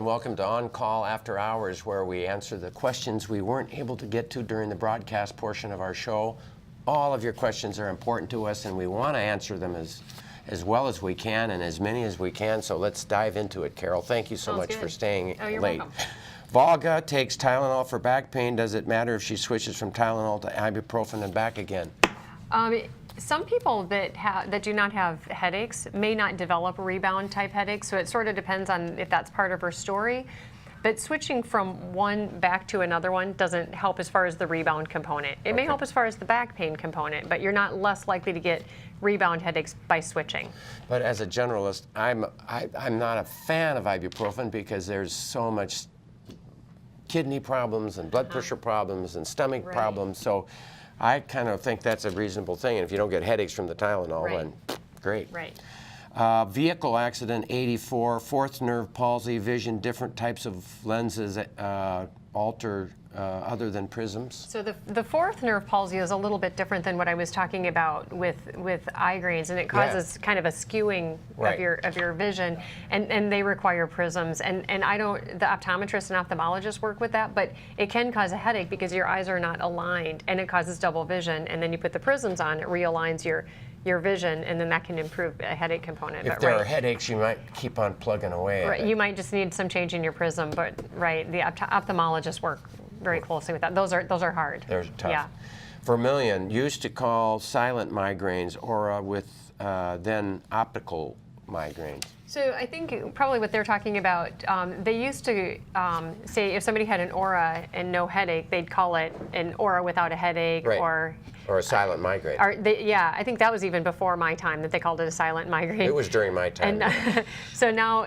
welcome to On Call After Hours, where we answer the questions we weren't able to get to during the broadcast portion of our show. All of your questions are important to us, and we want to answer them as well as we can and as many as we can. So let's dive into it, Carol. Thank you so much for staying you're late. welcome. Volga takes Tylenol for back pain. Does it matter if she switches from Tylenol to ibuprofen and back again? Some people that do not have headaches may not develop rebound type headaches, so it sort of depends on if that's part of her story. But switching from one back to another one doesn't help as far as the rebound component. It may help as far as the back pain component, but you're not less likely to get rebound headaches by switching. But as a generalist, I'm not a fan of ibuprofen because there's so much kidney problems and blood pressure problems and stomach problems. So I kind of think that's a reasonable thing. And if you don't get headaches from the Tylenol, then great. Right. Vehicle accident 84, fourth nerve palsy, vision, different types of lenses alter other than prisms. So the fourth nerve palsy is a little bit different than what I was talking about with eye grains, and it causes kind of a skewing of your vision, and they require prisms. And the optometrist and ophthalmologist work with that, but it can cause a headache because your eyes are not aligned, and it causes double vision. And then you put the prisms on, it realigns your vision, and then that can improve a headache component. If there are headaches, you might keep on plugging away. Right, you might just need some change in your prism, but the ophthalmologists work very closely with that. Those are hard. They're tough. Yeah. Vermilion used to call silent migraines aura with then optical migraines. So I think probably what they're talking about, they used to say if somebody had an aura and no headache, they'd call it an aura without a headache, or a silent migraine. I think that was even before my time that they called it a silent migraine. It was during my time. And so now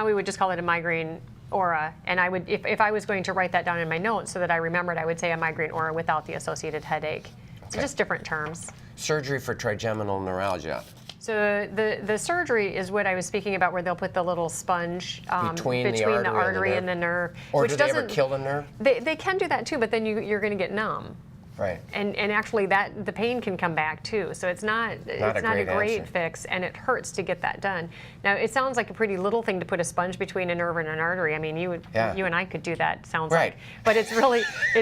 we would just call it a migraine aura, and I would, if I was going to write that down in my notes so that I remembered, I would say a migraine aura without the associated headache. So just different terms. Surgery for trigeminal neuralgia. So the surgery is what I was speaking about, where they'll put the little sponge between the artery and the nerve. Or do they ever kill the nerve? They can do that too, but then you're going to get numb. Right. And actually the pain can come back too. So it's not a great fix, and it hurts to get that done. Now it sounds like a pretty little thing to put a sponge between a nerve and an artery. I mean, you and I could do that, sounds like. But it's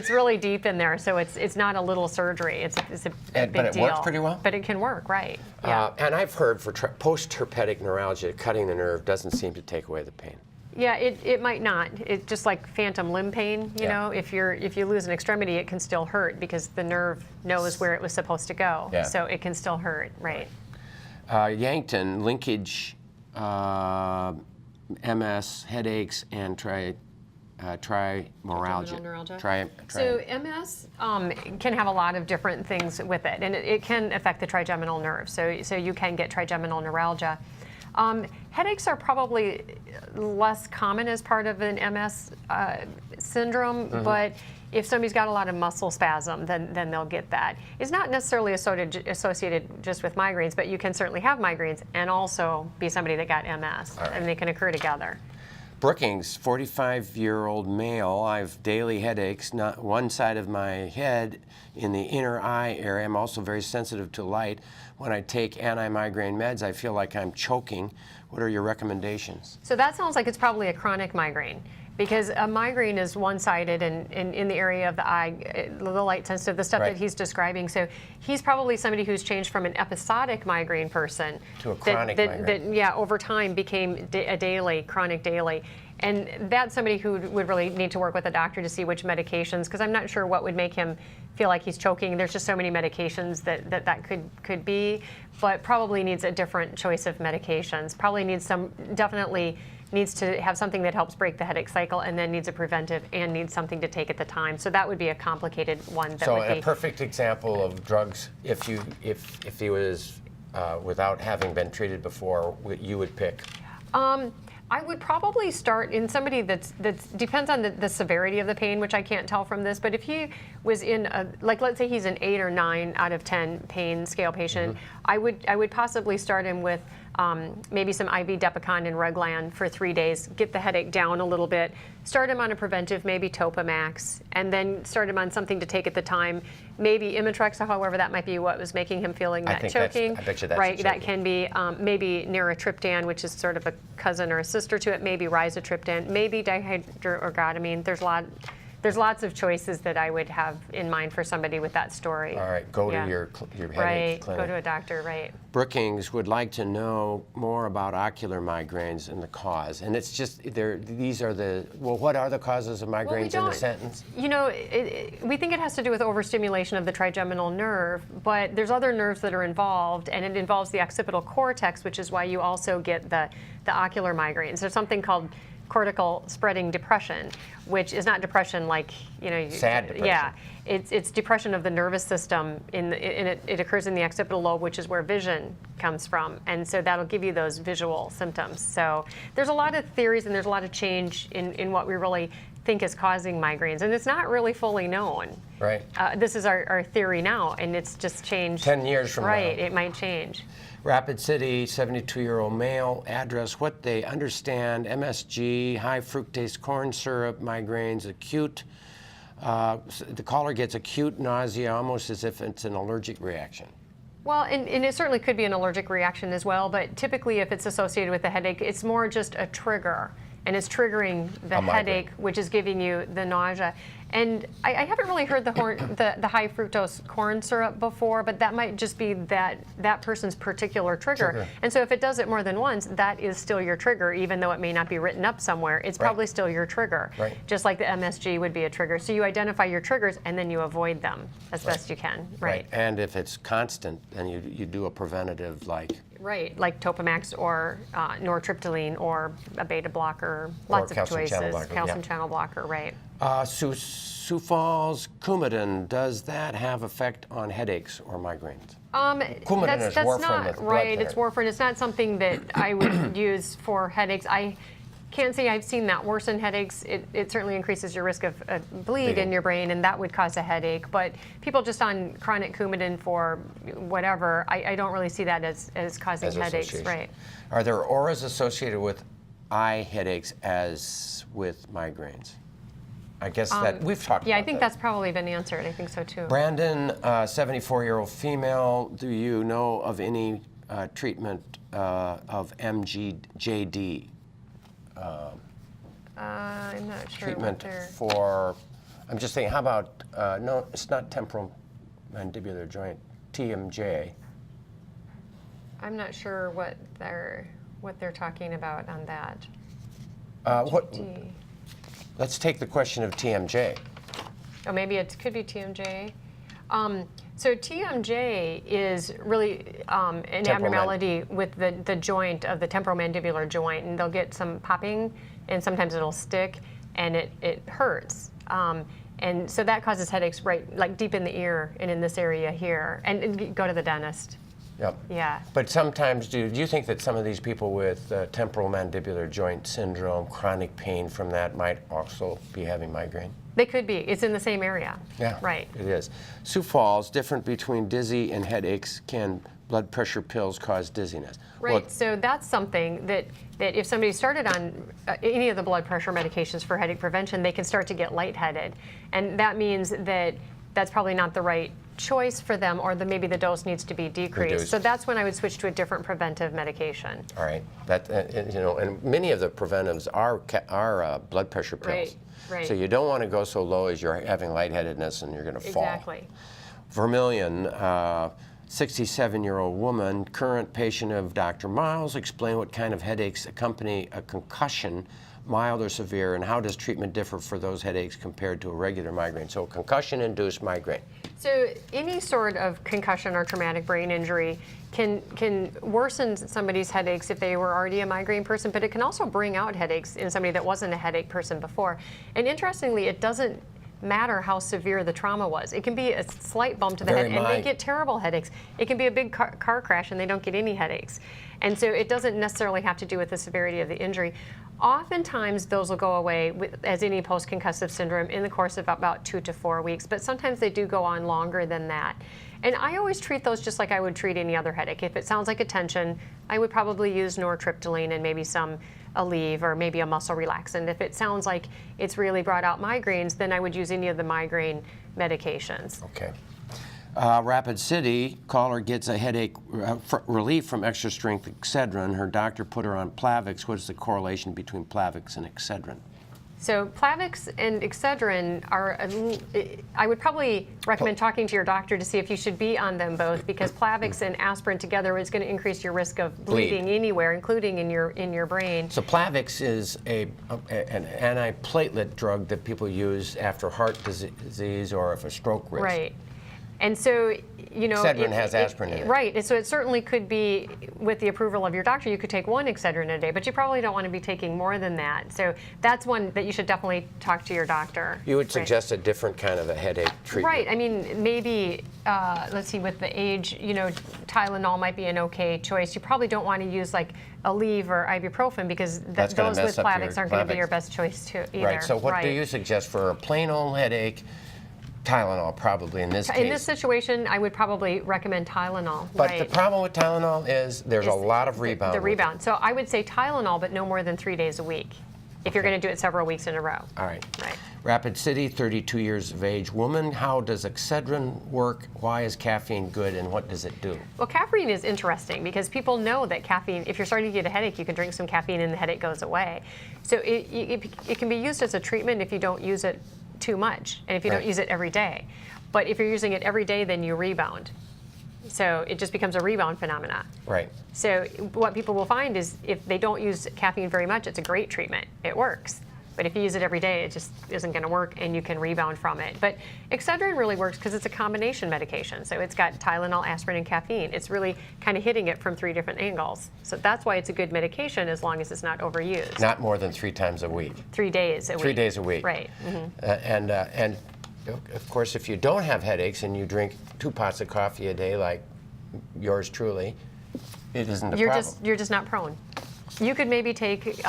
really deep in there, so it's not a little surgery. It's a big deal. But it works pretty well? But it can work, right. Yeah. And I've heard for post-herpetic neuralgia, cutting the nerve doesn't seem to take away the pain. Yeah, it might not. It's just like phantom limb pain. You know, if you lose an extremity, it can still hurt because the nerve knows where it was supposed to go. Yeah. So it can still hurt, right? Yankton, linkage, MS, headaches, and trimoralgia. So MS can have a lot of different things with it, and it can affect the trigeminal nerve. So you can get trigeminal neuralgia. Headaches are probably less common as part of an MS syndrome, but if somebody's got a lot of muscle spasm, then they'll get that. It's not necessarily associated just with migraines, but you can certainly have migraines and also be somebody that got MS, and they can occur together. Brookings, 45-year-old male. I have daily headaches, not one side of my head in the inner eye area. I'm also very sensitive to light. When I take anti-migraine meds, I feel like I'm choking. What are your recommendations? So that sounds like it's probably a chronic migraine, because a migraine is one-sided and in the area of the eye, the light sensitive, the stuff that he's describing. So he's probably somebody who's changed from an episodic migraine person to a chronic migraine. That over time became a chronic daily. And that's somebody who would really need to work with a doctor to see which medications, because I'm not sure what would make him feel like he's choking. There's just so many medications that could be, but probably needs a different choice of medications. Probably definitely needs to have something that helps break the headache cycle, and then needs a preventive and needs something to take at the time. So that would be a complicated one. So a perfect example of drugs, if he was without having been treated before, you would pick? I would probably start in somebody that's depends on the severity of the pain, which I can't tell from this, but if he was in let's say he's an 8 or 9 out of 10 pain scale patient, I would possibly start him with maybe some IV Depicon and Reglan for 3 days, get the headache down a little bit, start him on a preventive, maybe Topamax, and then start him on something to take at the time, maybe Imitrex, or however that might be what was making him feeling that choking. I bet you that's right, the that choking. can be maybe Niratriptan, which is sort of a cousin or a sister to it, maybe Rizatriptan, maybe dihydroergotamine. There's lots of choices that I would have in mind for somebody with that story. All right, go to your headache right, clinic. go to a doctor, right. Brookings would like to know more about ocular migraines and the cause. And it's just, these are the, well, what are the causes of migraines in the sentence? You know, we think it has to do with overstimulation of the trigeminal nerve, but there's other nerves that are involved, and it involves the occipital cortex, which is why you also get the ocular migraines. There's something called cortical spreading depression, which is not depression like, you know, sad depression. Yeah, it's depression of the nervous system. It occurs in the occipital lobe, which is where vision comes from, and so that'll give you those visual symptoms. So there's a lot of theories and there's a lot of change in what we really think is causing migraines, and it's not really fully known. Right. This is our theory now, and it's just changed. 10 years from now. Right, it might change. Rapid City, 72-year-old male, address, what they understand, MSG, high fructose corn syrup, migraines, acute. The caller gets acute nausea, almost as if it's an allergic reaction. Well, and it certainly could be an allergic reaction as well, but typically if it's associated with a headache, it's more just a trigger. And it's triggering the headache, which is giving you the nausea. And I haven't really heard the high fructose corn syrup before, but that might just be that person's particular trigger. And so if it does it more than once, that is still your trigger, even though it may not be written up somewhere. It's probably still your trigger, just like the MSG would be a trigger. So you identify your triggers and then you avoid them as best you can. Right. And if it's constant, then you do a preventative like. Right, like Topamax or nortriptyline or a beta blocker, lots of choices. Calcium channel blocker, right. Sufal's Coumadin, does that have effect on headaches or migraines? Coumadin is warfarin with blood thinner. It's warfarin. It's not something that I would use for headaches. I can't say I've seen that worsen headaches. It certainly increases your risk of bleed in your brain, and that would cause a headache. But people just on chronic Coumadin for whatever, I don't really see that as causing headaches. Right. Are there auras associated with eye headaches as with migraines? I guess that we've talked about Yeah, I think that's probably been answered. I think so too. Brandon, 74-year-old female, do you know of any treatment of MGJD? I'm not sure. Treatment for, I'm just thinking, how about, no, it's not temporal mandibular joint, TMJ. I'm not sure what they're talking about on that. Let's take the question of TMJ. Oh, maybe it could be TMJ. So TMJ is really an abnormality with the joint of the temporomandibular joint, and they'll get some popping, and sometimes it'll stick, and it hurts. And so that causes headaches right, like deep in the ear and in this area here. And go to the dentist. Yep. Yeah. But sometimes, do you think that some of these people with temporal mandibular joint syndrome, chronic pain from that, might also be having migraine? They could be. It's in the same area. Yeah. Right. It is. Sioux Falls, different between dizzy and headaches. Can blood pressure pills cause dizziness? Right. Well, so that's something that if somebody started on any of the blood pressure medications for headache prevention, they can start to get lightheaded. And that means that that's probably not the right choice for them, or maybe the dose needs to be decreased. Reduced. So that's when I would switch to a different preventive medication. All right. That and many of the preventives are blood pressure pills. Right. Right. So you don't want to go so low as you're having lightheadedness and you're going to fall. Exactly. Vermilion, 67-year-old woman, current patient of Dr. Miles. Explain what kind of headaches accompany a concussion, mild or severe, and how does treatment differ for those headaches compared to a regular migraine? So concussion-induced migraine. So any sort of concussion or traumatic brain injury can worsen somebody's headaches if they were already a migraine person, but it can also bring out headaches in somebody that wasn't a headache person before. And interestingly, it doesn't matter how severe the trauma was. It can be a slight bump to the head and they get terrible headaches. It can be a big car crash and they don't get any headaches. And so it doesn't necessarily have to do with the severity of the injury. Oftentimes, those will go away, as any post-concussive syndrome, in the course of about 2 to 4 weeks, but sometimes they do go on longer than that. And I always treat those just like I would treat any other headache. If it sounds like a tension, I would probably use nortriptyline and maybe some Aleve or maybe a muscle relaxant. If it sounds like it's really brought out migraines, then I would use any of the migraine medications. Okay. Rapid City, caller gets a headache relief from extra strength Excedrin. Her doctor put her on Plavix. What is the correlation between Plavix and Excedrin? So Plavix and Excedrin are, I would probably recommend talking to your doctor to see if you should be on them both, because Plavix and aspirin together is going to increase your risk of bleeding anywhere, including in your brain. So Plavix is an antiplatelet drug that people use after heart disease or if a stroke risk. Right. And so, you know, Excedrin has aspirin in it. Right. And so it certainly could be, with the approval of your doctor, you could take 1 Excedrin a day, but you probably don't want to be taking more than that. So that's one that you should definitely talk to your doctor. You would suggest a different kind of a headache treatment. Right. I mean, maybe, let's see, with the age, you know, Tylenol might be an okay choice. You probably don't want to use like Aleve or ibuprofen, because those with Plavix aren't going to be your best choice too either. Right. So what do you suggest for a plain old headache? Tylenol, probably, in this case. In this situation, I would probably recommend Tylenol. But the problem with Tylenol is there's a lot of rebound. The rebound. So I would say Tylenol, but no more than 3 days a week, if you're going to do it several weeks in a row. All right. Right. Rapid City, 32 years of age woman. How does Excedrin work? Why is caffeine good, and what does it do? Well, caffeine is interesting because people know that caffeine, if you're starting to get a headache, you can drink some caffeine and the headache goes away. So it can be used as a treatment if you don't use it too much, and if you don't use it every day. But if you're using it every day, then you rebound. So it just becomes a rebound phenomena. Right. So what people will find is if they don't use caffeine very much, it's a great treatment. It works. But if you use it every day, it just isn't going to work, and you can rebound from it. But Excedrin really works because it's a combination medication. So it's got Tylenol, aspirin, and caffeine. It's really kind of hitting it from 3 different angles. So that's why it's a good medication, as long as it's not overused. Not more than 3 times a week. 3 days a week. 3 days a week. Right. Mm-hmm. And of course, if you don't have headaches and you drink 2 pots of coffee a day, like yours truly, it isn't a problem. You're just not prone. You could maybe take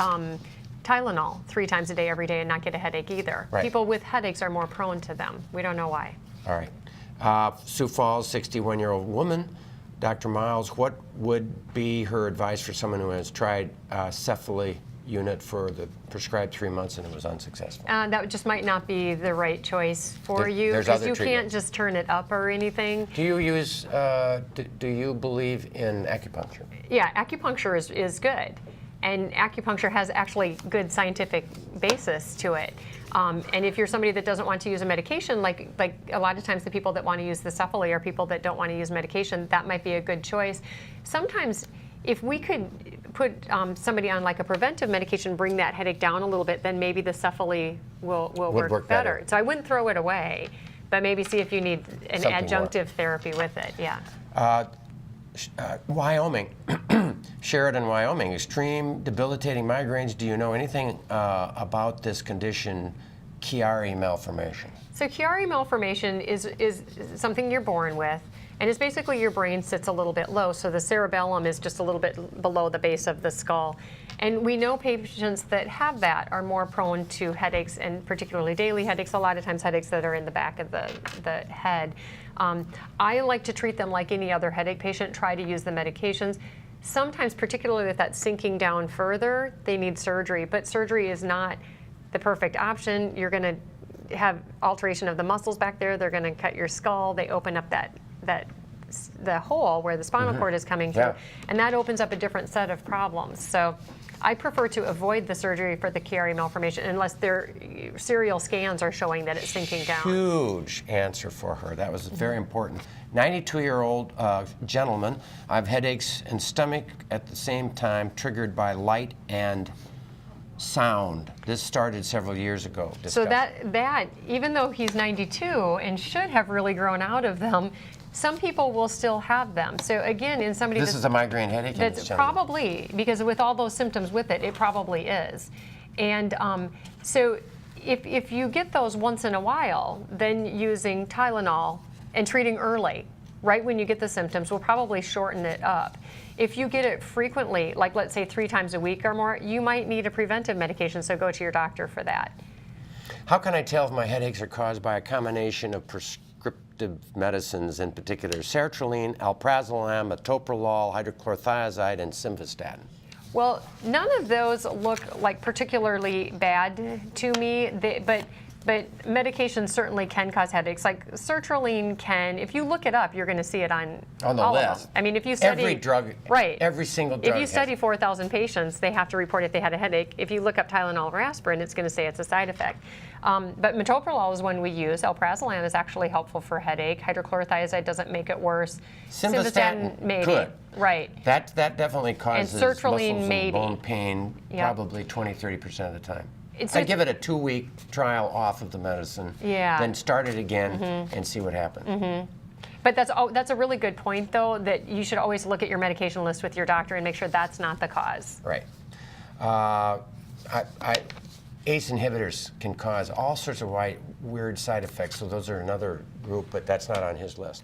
Tylenol 3 times a day every day and not get a headache either. Right. People with headaches are more prone to them. We don't know why. All right. Sioux Falls, 61-year-old woman. Dr. Miles, what would be her advice for someone who has tried Cephally unit for the prescribed 3 months and it was unsuccessful? That just might not be the right choice for you, there's because other you treatment. can't just turn it up or anything. Do you use, do you believe in acupuncture? Yeah, acupuncture is good. And acupuncture has actually good scientific basis to it. And if you're somebody that doesn't want to use a medication, like a lot of times the people that want to use the Cephally are people that don't want to use medication, that might be a good choice. Sometimes if we could put somebody on like a preventive medication, bring that headache down a little bit, then maybe the Cephally will work better. So I wouldn't throw it away, but maybe see if you need an adjunctive therapy with it, yeah. Wyoming, Sheridan, Wyoming, extreme debilitating migraines. Do you know anything about this condition, Chiari malformation? So Chiari malformation is something you're born with, and it's basically your brain sits a little bit low, so the cerebellum is just a little bit below the base of the skull. And we know patients that have that are more prone to headaches, and particularly daily headaches, a lot of times headaches that are in the back of the head. I like to treat them like any other headache patient, try to use the medications. Sometimes, particularly with that sinking down further, they need surgery, but surgery is not the perfect option. You're going to have alteration of the muscles back there. They're going to cut your skull. They open up the hole where the spinal cord is coming through, and that opens up a different set of problems. So I prefer to avoid the surgery for the Chiari malformation unless their serial scans are showing that it's sinking down. Huge answer for her. That was very important. 92-year-old gentleman. I have headaches and stomach at the same time, triggered by light and sound. This started several years ago. So that even though he's 92 and should have really grown out of them, some people will still have them. So again, in somebody this is a migraine headache. That's probably, because with all those symptoms with it, it probably is. And so if you get those once in a while, then using Tylenol and treating early right when you get the symptoms will probably shorten it up. If you get it frequently, like let's say 3 times a week or more, you might need a preventive medication, so go to your doctor for that. How can I tell if my headaches are caused by a combination of prescriptive medicines, in particular sertraline, alprazolam, metoprolol, hydrochlorothiazide, and simvastatin? Well, none of those look like particularly bad to me, but medications certainly can cause headaches. Like sertraline can, if you look it up, you're going to see it on the all list. of them. I mean, if you study Every drug, right, every single drug. if you study 4,000 patients, they have to report if they had a headache. If you look up Tylenol or aspirin, it's going to say it's a side effect. But metoprolol is one we use. Alprazolam is actually helpful for headache. Hydrochlorothiazide doesn't make it worse. Simvastatin maybe. could. Right. That definitely causes sertraline, muscles maybe. and bone pain, Yep. probably 20-30% of the time. It's I'd give it a 2-week trial off of the medicine, Yeah. then start it again and see what happens. But that's a really good point, though, that you should always look at your medication list with your doctor and make sure that's not the cause. Right. ACE inhibitors can cause all sorts of weird side effects, so those are another group, but that's not on his list.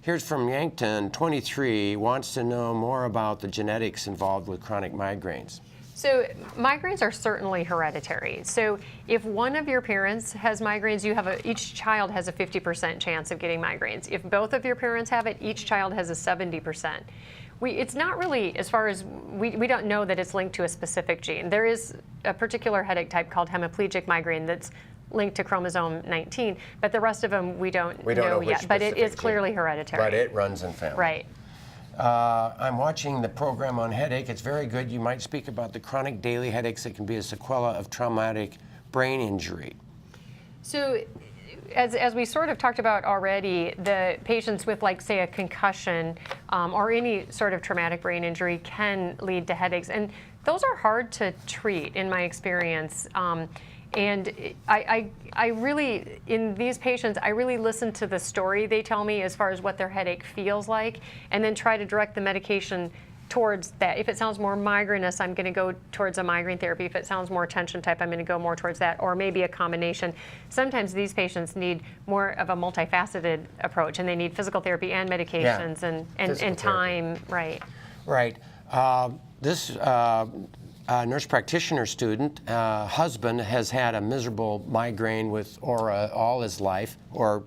Here's from Yankton, 23, wants to know more about the genetics involved with chronic migraines. So migraines are certainly hereditary. So if one of your parents has migraines, each child has a 50% chance of getting migraines. If both of your parents have it, each child has a 70%. It's not really, as far as, we don't know that it's linked to a specific gene. There is a particular headache type called hemiplegic migraine that's linked to chromosome 19, but the rest of them we don't know yet. But it is clearly hereditary. But it runs in family. Right. I'm watching the program on headache. It's very good. You might speak about the chronic daily headaches that can be a sequela of traumatic brain injury. So, as we sort of talked about already, the patients with, like, say, a concussion or any sort of traumatic brain injury can lead to headaches. And those are hard to treat, in my experience. And I really, in these patients, I really listen to the story they tell me as far as what their headache feels like, and then try to direct the medication towards that. If it sounds more migrainous, I'm going to go towards a migraine therapy. If it sounds more tension type, I'm going to go more towards that, or maybe a combination. Sometimes these patients need more of a multifaceted approach, and they need physical therapy and medications and time. Right. Right. This nurse practitioner student, husband has had a miserable migraine with aura all his life, or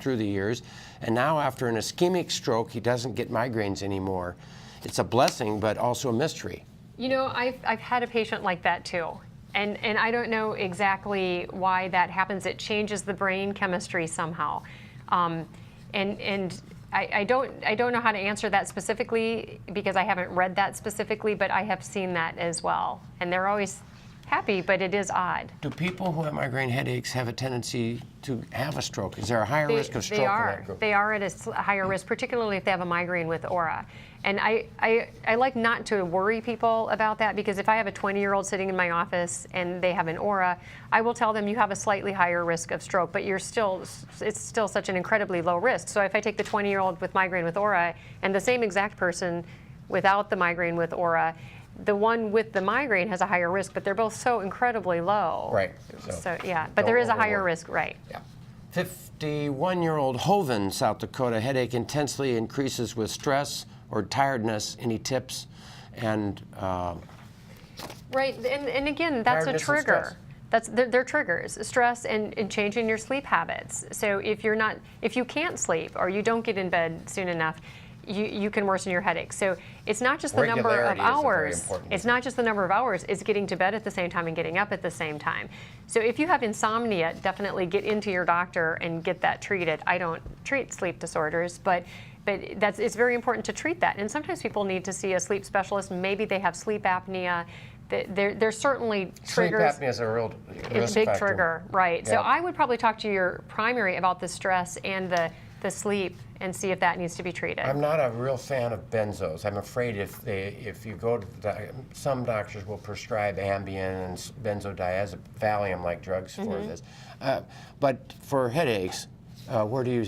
through the years, and now after an ischemic stroke, he doesn't get migraines anymore. It's a blessing, but also a mystery. You know, I've had a patient like that too. And I don't know exactly why that happens. It changes the brain chemistry somehow. And I don't know how to answer that specifically because I haven't read that specifically, but I have seen that as well. And they're always happy, but it is odd. Do people who have migraine headaches have a tendency to have a stroke? Is there a higher risk of stroke in that group? They are at a higher risk, particularly if they have a migraine with aura. And I like not to worry people about that, because if I have a 20-year-old sitting in my office and they have an aura, I will tell them you have a slightly higher risk of stroke, but it's still such an incredibly low risk. So if I take the 20-year-old with migraine with aura and the same exact person without the migraine with aura, the one with the migraine has a higher risk, but they're both so incredibly low. Right. So yeah, but there is a higher risk, right? Yeah. 51-year-old Hovind, South Dakota, headache intensely increases with stress or tiredness. Any tips? And right, and again, that's a trigger. They're triggers, stress and changing your sleep habits. So if you can't sleep or you don't get in bed soon enough, you can worsen your headache. So it's not just the number of hours. It's not just the number of hours. It's getting to bed at the same time and getting up at the same time. So if you have insomnia, definitely get into your doctor and get that treated. I don't treat sleep disorders, but it's very important to treat that. And sometimes people need to see a sleep specialist. Maybe they have sleep apnea. There's certainly triggers. Sleep apnea is a real It's a big factor. trigger, right? Yeah. So I would probably talk to your primary about the stress and the sleep and see if that needs to be treated. I'm not a real fan of benzos. I'm afraid if you go to some doctors will prescribe Ambien and benzodiazepam-like drugs for this. But for headaches, Where do you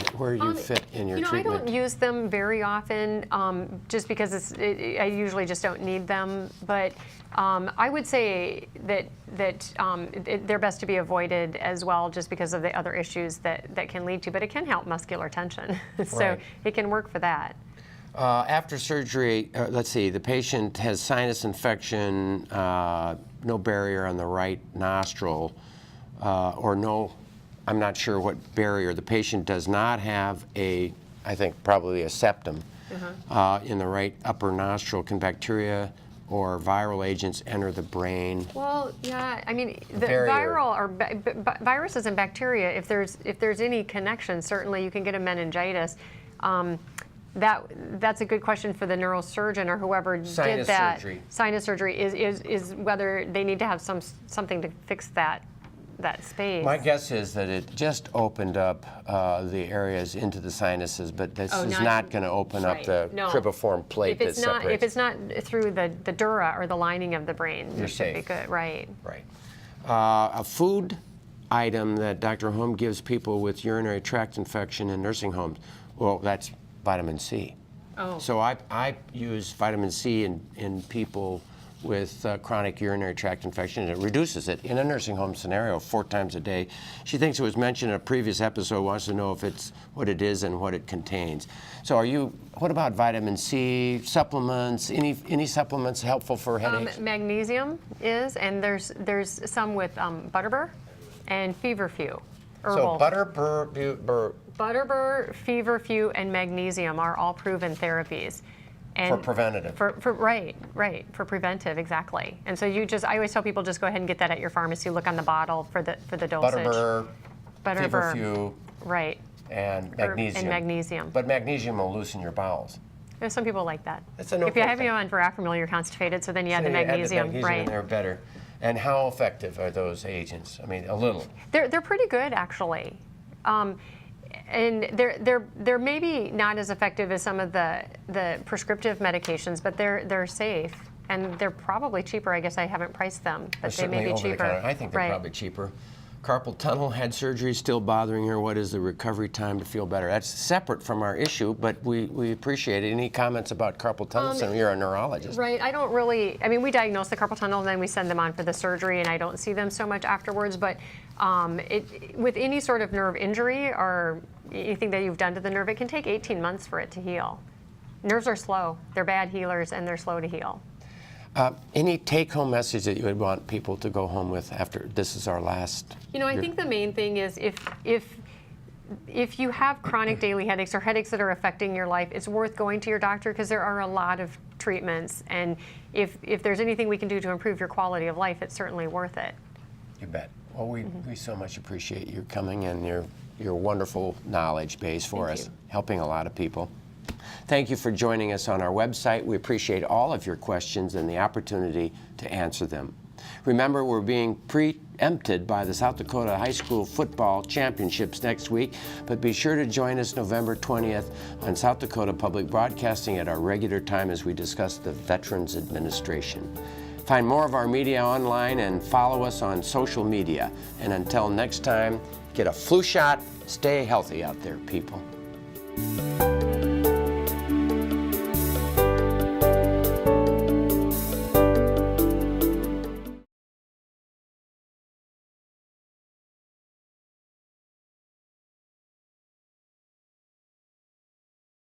fit in your I treatment? don't use them very often, just because I usually just don't need them. But I would say that they're best to be avoided as well, just because of the other issues that can lead to. But it can help muscular tension, so Right. it can work for that. After surgery, let's see, the patient has sinus infection, no barrier on the right nostril, or no, I'm not sure what barrier. The patient does not have I think probably a septum in the right upper nostril. Can bacteria or viral agents enter the brain? Well, yeah, I mean, the Barrier. viral or viruses and bacteria, if there's any connection, certainly you can get a meningitis. That's a good question for the neurosurgeon or whoever did that. Sinus surgery is whether they need to have something to fix that space. My guess is that it just opened up the areas into the sinuses, but this is not going to open up the cribriform plate that separates. If it's not through the dura or the lining of the brain, You're it should be safe. good. Right. Right. A food item that Dr. Holm gives people with urinary tract infection in nursing homes, well, that's vitamin C. Oh. So I use vitamin C in people with chronic urinary tract infection, and it reduces it in a nursing home scenario 4 times a day. She thinks it was mentioned in a previous episode, wants to know if it's what it is and what it contains. So what about vitamin C, supplements, any supplements helpful for headaches? Magnesium is, and there's some with butterbur and feverfew. Herbal. So Butterbur, feverfew, and magnesium are all proven therapies. And for preventative. Right, for preventive, exactly. And so I always tell people just go ahead and get that at your pharmacy. Look on the bottle for the dosage. Butterbur, feverfew, right, and magnesium. But magnesium will loosen your bowels. There's some people like that. That's a no if you have you on verapamil, you're constipated, so then you add the magnesium. Add the magnesium, they're better. And how effective are those agents? I mean, a little. They're pretty good, actually. And they're maybe not as effective as some of the prescriptive medications, but they're safe, and they're probably cheaper. I guess I haven't priced them, but they may be cheaper. I think they're probably cheaper. Carpal tunnel, had surgery, still bothering her. What is the recovery time to feel better? That's separate from our issue, but we appreciate it. Any comments about carpal tunnel syndrome? You're a neurologist. Right. I don't really, we diagnose the carpal tunnel, and then we send them on for the surgery, and I don't see them so much afterwards. But with any sort of nerve injury or anything that you've done to the nerve, it can take 18 months for it to heal. Nerves are slow. They're bad healers, and they're slow to heal. Any take-home message that you would want people to go home with after this is our last? I think the main thing is if you have chronic daily headaches or headaches that are affecting your life, it's worth going to your doctor, because there are a lot of treatments, and if there's anything we can do to improve your quality of life, it's certainly worth it. You bet. Well, we so much appreciate your coming and your wonderful knowledge base for us, helping a lot of people. Thank you for joining us on our website. We appreciate all of your questions and the opportunity to answer them. Remember, we're being preempted by the South Dakota High School Football Championships next week, but be sure to join us November 20th on South Dakota Public Broadcasting at our regular time as we discuss the Veterans Administration. Find more of our media online and follow us on social media. And until next time, get a flu shot. Stay healthy out there, people.